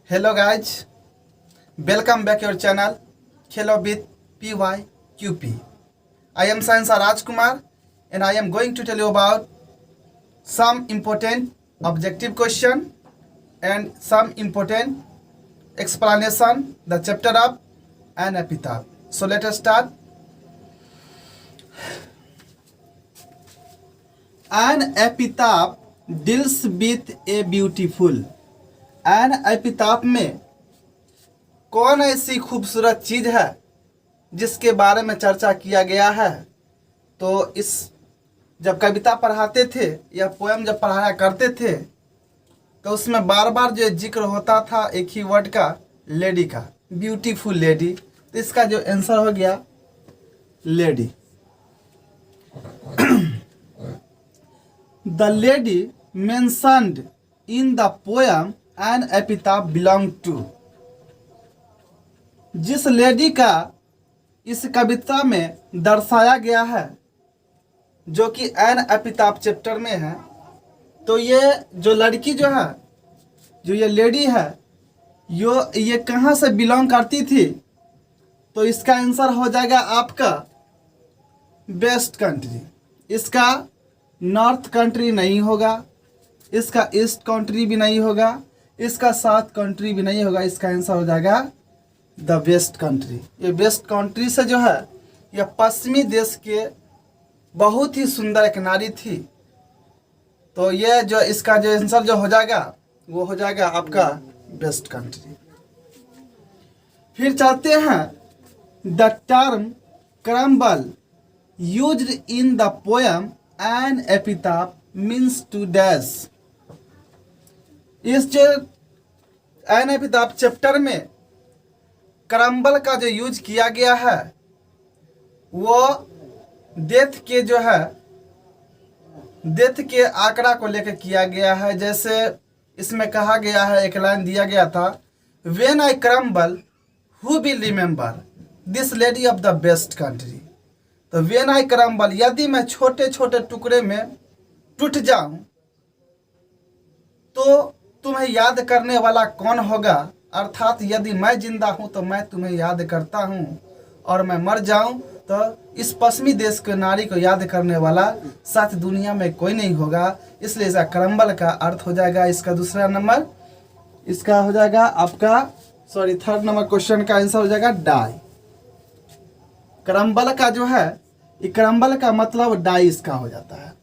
Hello guys, welcome back your channel Khelo with PYQP. I am Science Rajkumar and I am going to tell you about some important objective question and some important explanation the chapter of an epitaph. So let us start. An epitaph deals with a beautiful. An epitaph में कौन ऐसी खूबसूरत चीज़ है जिसके बारे में चर्चा किया गया है। तो इस जब कविता पढ़ाते थे या पोएम जब पढ़ाया करते थे तो उसमें बार बार जो जिक्र होता था एक ही वर्ड का, लेडी का, ब्यूटीफुल लेडी। तो इसका जो आंसर हो गया lady. The lady mentioned in the poem an epitaph belong to. जिस लेडी का इस कविता में दर्शाया गया है जो कि एन एपिताफ चैप्टर में है, तो ये जो लड़की जो है, जो ये लेडी है, ये कहाँ से बिलोंग करती थी। तो इसका आंसर हो जाएगा आपका वेस्ट कंट्री। इसका नॉर्थ कंट्री नहीं होगा, इसका ईस्ट कंट्री भी नहीं होगा, इसका साउथ कंट्री भी नहीं होगा। इसका आंसर हो जाएगा द वेस्ट कंट्री। ये वेस्ट कंट्री से जो है यह पश्चिमी देश के बहुत ही सुंदर एक नारी थी। तो ये जो इसका जो आंसर जो हो जाएगा वो हो जाएगा आपका वेस्ट कंट्री। फिर चलते हैं the term crumble used in the poem an epitaph means to dash. इस जो एन एपिताफ चैप्टर में क्रम्बल का जो यूज किया गया है वो डेथ के जो है, डेथ के आंकड़ा को लेकर किया गया है। जैसे इसमें कहा गया है, एक लाइन दिया गया था, when I crumble who will remember this lady of the best country. तो व्हेन आई क्रम्बल, यदि मैं छोटे छोटे टुकड़े में टूट जाऊं तो तुम्हें याद करने वाला कौन होगा। अर्थात यदि मैं जिंदा हूं तो मैं तुम्हें याद करता हूं और मैं मर जाऊं तो इस पश्चिमी देश के नारी को याद करने वाला साथ दुनिया में कोई नहीं होगा। इसलिए इसका क्रम्बल का अर्थ हो जाएगा, इसका दूसरा नंबर, इसका हो जाएगा आपका थर्ड नंबर क्वेश्चन का आंसर हो जाएगा डाई। क्रम्बल का जो है, ये क्रम्बल का मतलब डाई इसका हो जाता है।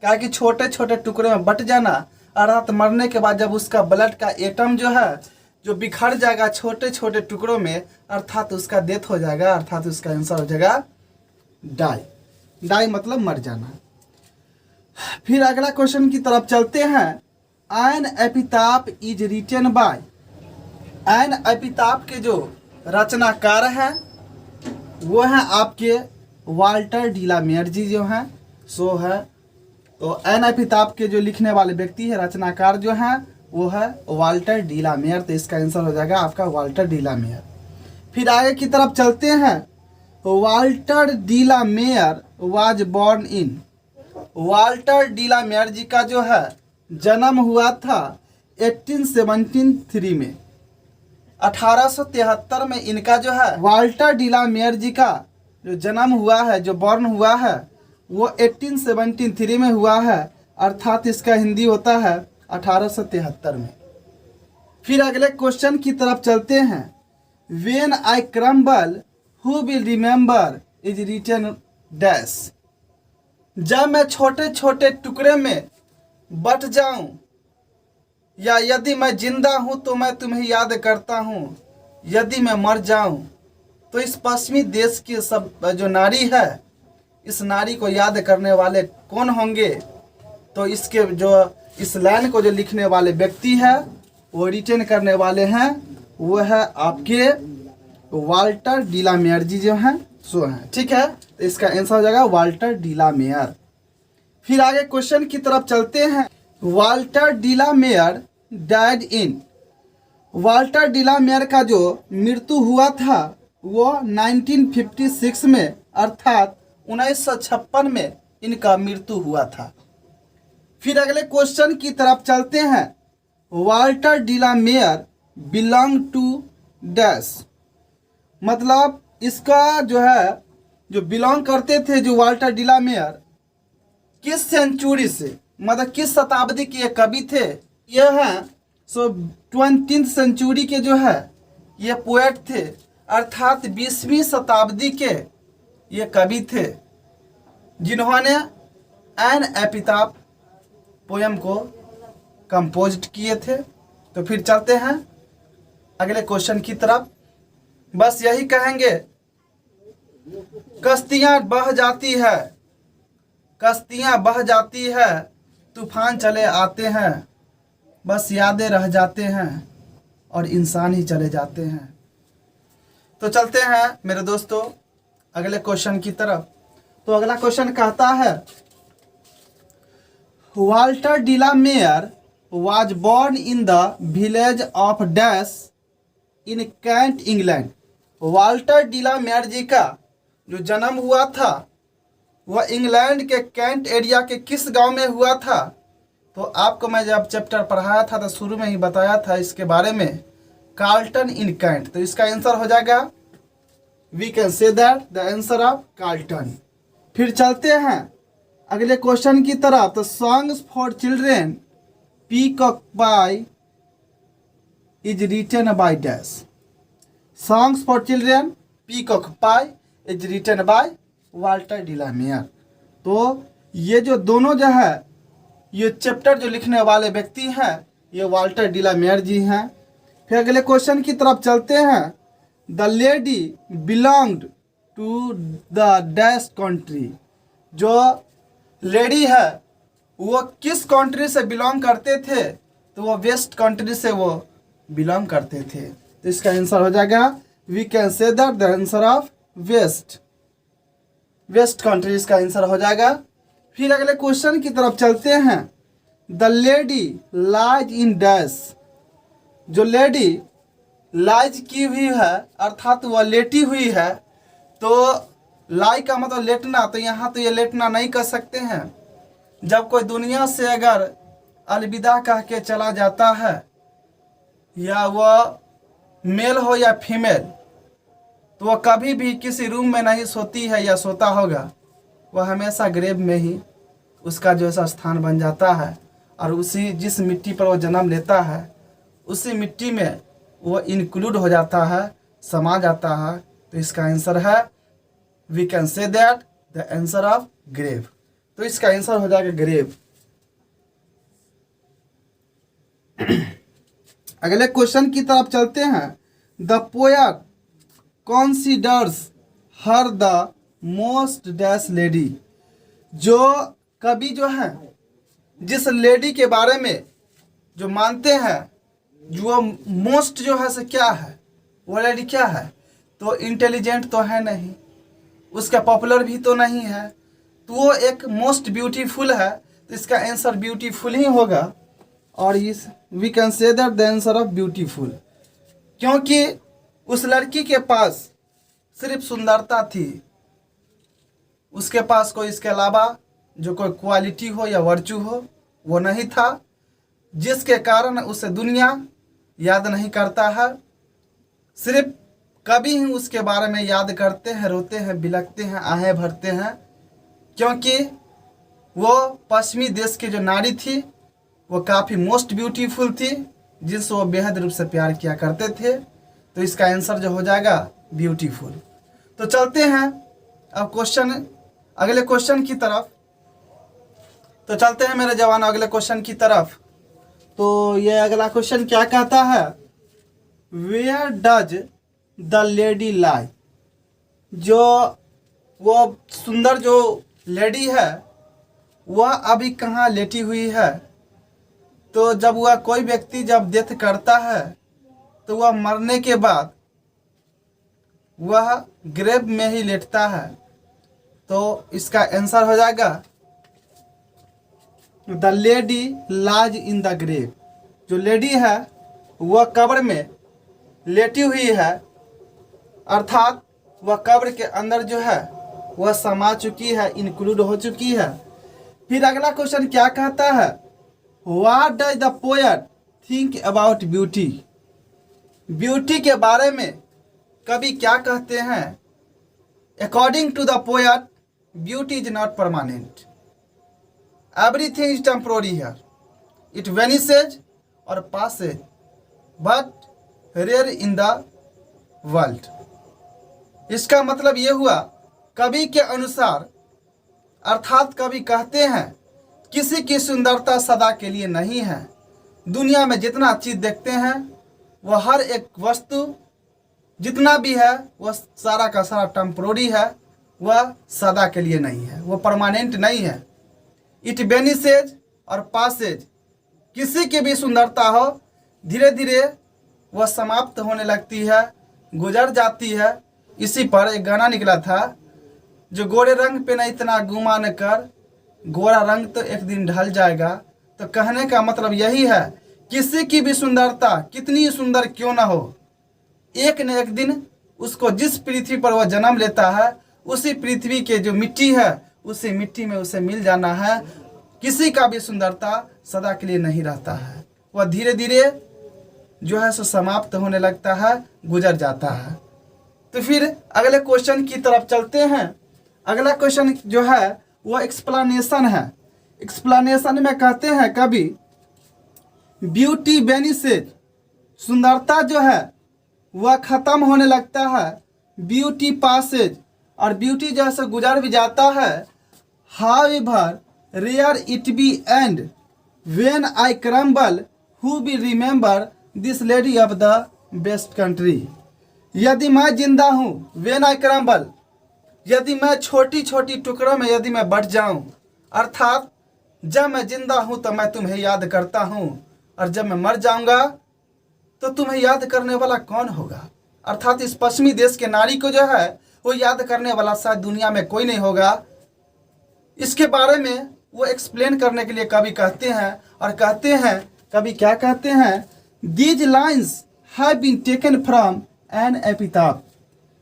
क्या कि छोटे छोटे टुकड़े में बट जाना, अर्थात मरने के बाद जब उसका ब्लड का एटम जो है जो बिखर जाएगा छोटे छोटे टुकड़ों में, अर्थात उसका डेथ हो जाएगा, अर्थात उसका आंसर हो जाएगा डाई। डाई मतलब मर जाना। फिर अगला क्वेश्चन की तरफ चलते हैं। An epitaph is written by. An epitaph के जो रचनाकार हैं वो हैं आपके वाल्टर डिलामेयर जी जो हैं, सो है। तो एन एपिताफ के जो लिखने वाले व्यक्ति है, रचनाकार जो हैं, वो है वाल्टर डिलामेयर। तो इसका आंसर हो जाएगा आपका वाल्टर डिलामेयर। फिर आगे की तरफ चलते हैं। Walter de la Mare was born in. Walter de la Mare ji का जो है जन्म हुआ था 1873 में। 1873 में इनका जो है वाल्टर डिलामेयर जी का जो जन्म हुआ है, जो बॉर्न हुआ है, वो 1873 में हुआ है, अर्थात इसका हिंदी होता है 1873 में। फिर अगले क्वेश्चन की तरफ चलते हैं। When I crumble who will remember is written dash. जब मैं छोटे छोटे टुकड़े में बट जाऊं या यदि मैं जिंदा हूं तो मैं तुम्हें याद करता हूं, यदि मैं मर जाऊं तो इस पश्चिमी देश की सब जो नारी है, इस नारी को याद करने वाले कौन होंगे। तो इसके जो इस लाइन को जो लिखने वाले व्यक्ति है, वो रिटेन करने वाले हैं, वो है आपके वाल्टर डिलामेयर जी जो हैं, सो हैं। ठीक है, तो इसका आंसर हो जाएगा वाल्टर डिलामेयर। फिर आगे क्वेश्चन की तरफ चलते हैं। Walter de la Mare died in. Walter de la Mare का जो मृत्यु हुआ था वो 1956 में, अर्थात 1956 में इनका मृत्यु हुआ था। फिर अगले क्वेश्चन की तरफ चलते हैं। वाल्टर डिलामेयर बिलोंग टू डैश, मतलब इसका जो है, जो बिलोंग करते थे जो वाल्टर डिलामेयर, किस सेंचुरी से, मतलब किस शताब्दी के ये कवि थे, ये हैं 20वीं सेंचुरी के जो है ये पोएट थे, अर्थात 20वीं शताब्दी के ये कवि थे जिन्होंने एन एपिताफ पोयम को कंपोज किए थे। तो फिर चलते हैं अगले क्वेश्चन की तरफ। बस यही कहेंगे, कश्तियां बह जाती है, कश्तियां बह जाती है, तूफान चले आते हैं, बस यादें रह जाते हैं और इंसान ही चले जाते हैं। तो चलते हैं मेरे दोस्तों अगले क्वेश्चन की तरफ। तो अगला क्वेश्चन कहता है, Walter de la Mare was born in the village of dash in Kent England. Walter de la Mare ji का जो जन्म हुआ था वह इंग्लैंड के कैंट एरिया के किस गांव में हुआ था? तो आपको मैं जब चैप्टर पढ़ाया था तो शुरू में ही बताया था इसके बारे में, कार्ल्टन इन कैंट। तो इसका आंसर हो जाएगा, we can say that the answer of Carlton. फिर चलते हैं अगले क्वेश्चन की तरफ। तो songs for children Peacock Pie is written by dash. Songs for children Peacock Pie is written by Walter de la Mare. तो ये जो दोनों जो है, ये चैप्टर जो लिखने वाले व्यक्ति हैं ये वाल्टर डिलामेयर जी हैं। फिर अगले क्वेश्चन की तरफ चलते हैं। The lady belonged to the dash country. जो लेडी है वो किस कंट्री से बिलोंग करते थे? तो वो वेस्ट कंट्री से वो बिलोंग करते थे। तो इसका आंसर हो जाएगा, we can say that the answer of west, west country इसका आंसर हो जाएगा। फिर अगले क्वेश्चन की तरफ चलते हैं। The lady lies in dash. जो लेडी लाइज की हुई है अर्थात वह लेटी हुई है, तो लाई का मतलब लेटना, तो यहाँ तो ये लेटना नहीं कर सकते हैं। जब कोई दुनिया से अगर अलविदा कह के चला जाता है, या वह मेल हो या फीमेल, तो वह कभी भी किसी रूम में नहीं सोती है या सोता होगा, वह हमेशा ग्रेव में ही उसका जो ऐसा स्थान बन जाता है, और उसी जिस मिट्टी पर वह जन्म लेता है उसी मिट्टी में वो इंक्लूड हो जाता है, समा जाता है। तो इसका आंसर है, we can say that the answer of grave. तो इसका आंसर हो जाएगा ग्रेव। अगले क्वेश्चन की तरफ चलते हैं। The poet considers her the most dash lady. जो कवि जो है, जिस लेडी के बारे में जो मानते हैं, जो मोस्ट जो है से क्या है, वो लेडी क्या है? तो इंटेलिजेंट तो है नहीं, उसका पॉपुलर भी तो नहीं है, तो वो एक मोस्ट ब्यूटीफुल है। तो इसका आंसर ब्यूटीफुल ही होगा, और इस we can say that the answer of beautiful, क्योंकि उस लड़की के पास सिर्फ सुंदरता थी, उसके पास कोई इसके अलावा जो कोई क्वालिटी हो या वर्चू हो वो नहीं था, जिसके कारण उसे दुनिया याद नहीं करता है। सिर्फ कभी ही उसके बारे में याद करते हैं, रोते हैं, बिलखते हैं, आहें भरते हैं, क्योंकि वो पश्चिमी देश की जो नारी थी वो काफ़ी मोस्ट ब्यूटीफुल थी, जिनसे वो बेहद रूप से प्यार किया करते थे। तो इसका आंसर जो हो जाएगा ब्यूटीफुल। तो चलते हैं अब अगले क्वेश्चन की तरफ। तो चलते हैं मेरे जवान अगले क्वेश्चन की तरफ। तो ये अगला क्वेश्चन क्या कहता है, वेयर डज द लेडी लाई। जो वो सुंदर जो लेडी है वह अभी कहाँ लेटी हुई है? तो जब वह कोई व्यक्ति जब डेथ करता है तो वह मरने के बाद वह ग्रेव में ही लेटता है। तो इसका आंसर हो जाएगा, द लेडी लाज इन द ग्रेव। जो लेडी है वह कब्र में लेटी हुई है, अर्थात वह कब्र के अंदर जो है वह समा चुकी है, इंक्लूड हो चुकी है। फिर अगला क्वेश्चन क्या कहता है, what does the poet think about beauty. Beauty के बारे में कवि क्या कहते हैं? According to the poet, beauty is not permanent, everything is temporary here, it vanishes और passes but rare in the world. इसका मतलब ये हुआ कवि के अनुसार, अर्थात कवि कहते हैं किसी की सुंदरता सदा के लिए नहीं है। दुनिया में जितना चीज़ देखते हैं वह हर एक वस्तु जितना भी है वह सारा का सारा टेम्पोररी है, वह सदा के लिए नहीं है, वह परमानेंट नहीं है। इट वेनिसेज और पासेज, किसी की भी सुंदरता हो धीरे धीरे वह समाप्त होने लगती है, गुजर जाती है। इसी पर एक गाना निकला था, जो गोरे रंग पे न इतना गुमान कर, गोरा रंग तो एक दिन ढल जाएगा। तो कहने का मतलब यही है, किसी की भी सुंदरता कितनी सुंदर क्यों ना हो, एक न एक दिन उसको जिस पृथ्वी पर वह जन्म लेता है उसी पृथ्वी के जो मिट्टी है उसी मिट्टी में उसे मिल जाना है। किसी का भी सुंदरता सदा के लिए नहीं रहता है, वह धीरे धीरे जो है सो समाप्त होने लगता है, गुजर जाता है। तो फिर अगले क्वेश्चन की तरफ चलते हैं। अगला क्वेश्चन जो है वह एक्सप्लेनेशन है। एक्सप्लेनेशन में कहते हैं कभी, ब्यूटी वेनिसेज, सुंदरता जो है वह खत्म होने लगता है, ब्यूटी पासेज, और ब्यूटी जैसे गुजर भी जाता है। However rare it be and when I crumble who be remember this lady of the best country. यदि मैं जिंदा हूँ, व्हेन आई क्रम्बल, यदि मैं छोटी छोटी टुकड़ों में यदि मैं बढ़ जाऊं, अर्थात जब मैं जिंदा हूं तो मैं तुम्हें याद करता हूं, और जब मैं मर जाऊंगा तो तुम्हें याद करने वाला कौन होगा? अर्थात इस पश्चिमी देश के नारी को जो है वो याद करने वाला शायद दुनिया में कोई नहीं होगा। इसके बारे में वो एक्सप्लेन करने के लिए कवि कहते हैं, और कहते हैं कवि क्या कहते हैं, these lines have been taken from an epitaph.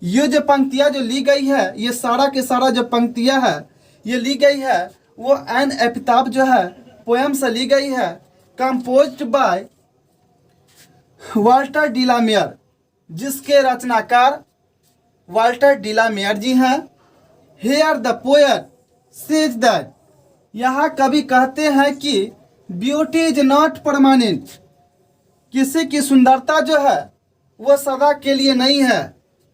ये जो पंक्तियाँ जो ली गई है, ये सारा के सारा जो पंक्तियाँ है ये ली गई है वो एन एपिटाफ जो है पोएम से ली गई है, कंपोज्ड बाय वाल्टर डिलामेयर, जिसके रचनाकार वाल्टर डिलामेयर जी हैं। Here the poet says that, यहाँ कवि कहते हैं कि ब्यूटी इज नॉट परमानेंट, किसी की सुंदरता जो है वह सदा के लिए नहीं है।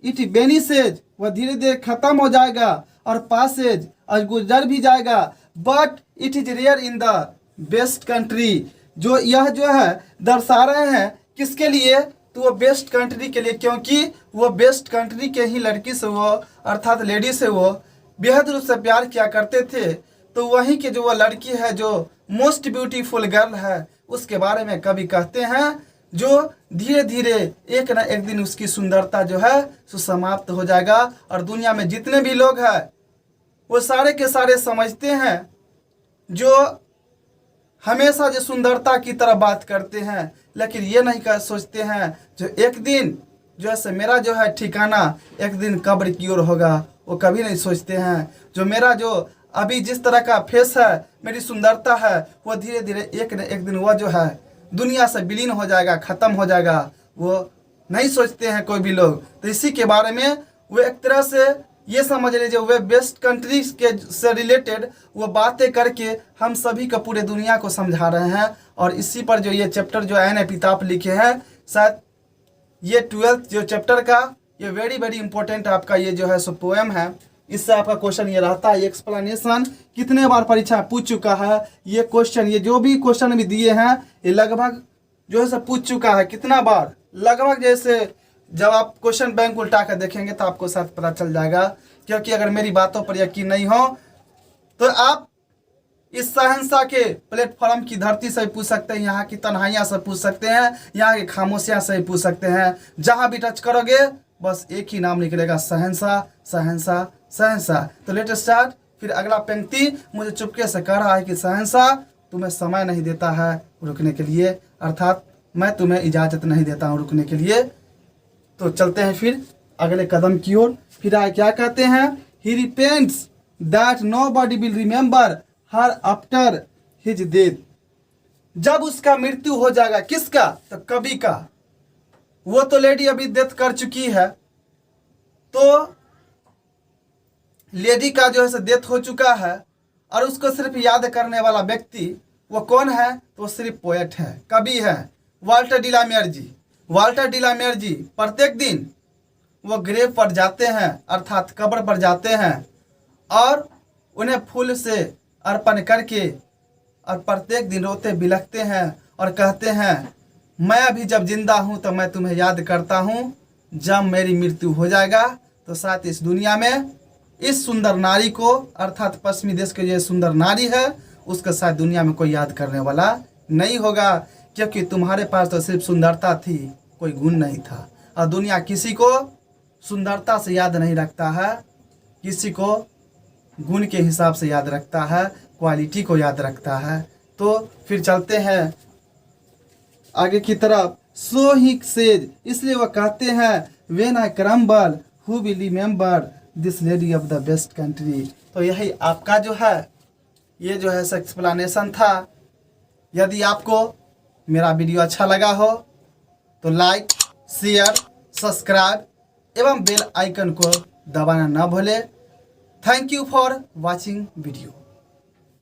इट वेनिसेज, वह धीरे धीरे खत्म हो जाएगा, और पासेज, और गुजर भी जाएगा, but it is rare in the best country. जो यह जो है दर्शा रहे हैं किसके लिए? तो वो बेस्ट कंट्री के लिए, क्योंकि वो बेस्ट कंट्री के ही लड़की से वो, अर्थात लेडी से वो बेहद रूप से प्यार किया करते थे। तो वहीं के जो वो लड़की है जो मोस्ट ब्यूटीफुल गर्ल है, उसके बारे में कवि कहते हैं, जो धीरे धीरे एक न एक दिन उसकी सुंदरता जो है सो समाप्त हो जाएगा। और दुनिया में जितने भी लोग हैं वो सारे के सारे समझते हैं, जो हमेशा जो सुंदरता की तरह बात करते हैं, लेकिन ये नहीं कर सोचते हैं जो एक दिन जो है मेरा जो है ठिकाना एक दिन कब्र की ओर होगा, वो कभी नहीं सोचते हैं। जो मेरा जो अभी जिस तरह का फेस है, मेरी सुंदरता है, वो धीरे धीरे एक न एक दिन वह जो है दुनिया से विलीन हो जाएगा, ख़त्म हो जाएगा, वो नहीं सोचते हैं कोई भी लोग। तो इसी के बारे में वो एक तरह से ये समझ लीजिए वे बेस्ट कंट्री के से रिलेटेड वो बातें करके हम सभी को पूरे दुनिया को समझा रहे हैं। और इसी पर जो ये चैप्टर जो एन एपिटाफ लिखे हैं, शायद ये 12th जो चैप्टर का ये वेरी वेरी इंपॉर्टेंट आपका ये जो है सो पोएम है। इससे आपका क्वेश्चन ये रहता है, एक्सप्लेनेशन कितने बार परीक्षा पूछ चुका है ये क्वेश्चन, ये जो भी क्वेश्चन भी दिए हैं ये लगभग जो है सब पूछ चुका है। कितना बार? लगभग जैसे जब आप क्वेश्चन बैंक उल्टा कर देखेंगे तो आपको शायद पता चल जाएगा। क्योंकि अगर मेरी बातों पर यकीन नहीं हो तो आप इस शहंशाह के प्लेटफॉर्म की धरती से पूछ सकते हैं, यहाँ की तन्हाइयाँ से पूछ सकते हैं, यहाँ की खामोशियाँ से पूछ सकते हैं। जहाँ भी टच करोगे बस एक ही नाम निकलेगा, शहंशाह शहंशाह शहंशाह। तो लेट स्टार्ट। फिर अगला पंक्ति मुझे चुपके से कह रहा है कि शहंशाह तुम्हें समय नहीं देता है रुकने के लिए, अर्थात मैं तुम्हें इजाज़त नहीं देता हूँ रुकने के लिए। तो चलते हैं फिर अगले कदम की ओर। फिर आगे क्या कहते हैं, he repents that nobody will remember her after his death. जब उसका मृत्यु हो जाएगा, किसका? तो कवि का। वो तो लेडी अभी डेथ कर चुकी है, तो लेडी का जो है सो डेथ हो चुका है, और उसको सिर्फ याद करने वाला व्यक्ति वो कौन है? तो वो सिर्फ पोएट है, कवि है, वाल्टर डी ला मेयर जी। वाल्टर डी ला मेयर जी प्रत्येक दिन वो ग्रेव पर जाते हैं, अर्थात कब्र पर जाते हैं, और उन्हें फूल से अर्पण करके और प्रत्येक दिन रोते बिलखते हैं और कहते हैं, मैं अभी जब जिंदा हूँ तो मैं तुम्हें याद करता हूँ, जब मेरी मृत्यु हो जाएगा तो साथ इस दुनिया में इस सुंदर नारी को, अर्थात पश्चिमी देश के जो सुंदर नारी है उसके साथ दुनिया में कोई याद करने वाला नहीं होगा, क्योंकि तुम्हारे पास तो सिर्फ सुंदरता थी, कोई गुण नहीं था। और दुनिया किसी को सुंदरता से याद नहीं रखता है, किसी को गुण के हिसाब से याद रखता है, क्वालिटी को याद रखता है। तो फिर चलते हैं आगे की तरफ। सो ही सेज, इसलिए वह कहते हैं, when I crumble who will remember this lady of the best country. तो यही आपका जो है ये जो है एक्सप्लेनेशन था। यदि आपको मेरा वीडियो अच्छा लगा हो तो लाइक, शेयर, सब्सक्राइब एवं बेल आइकन को दबाना न भूलें। Thank you for watching video.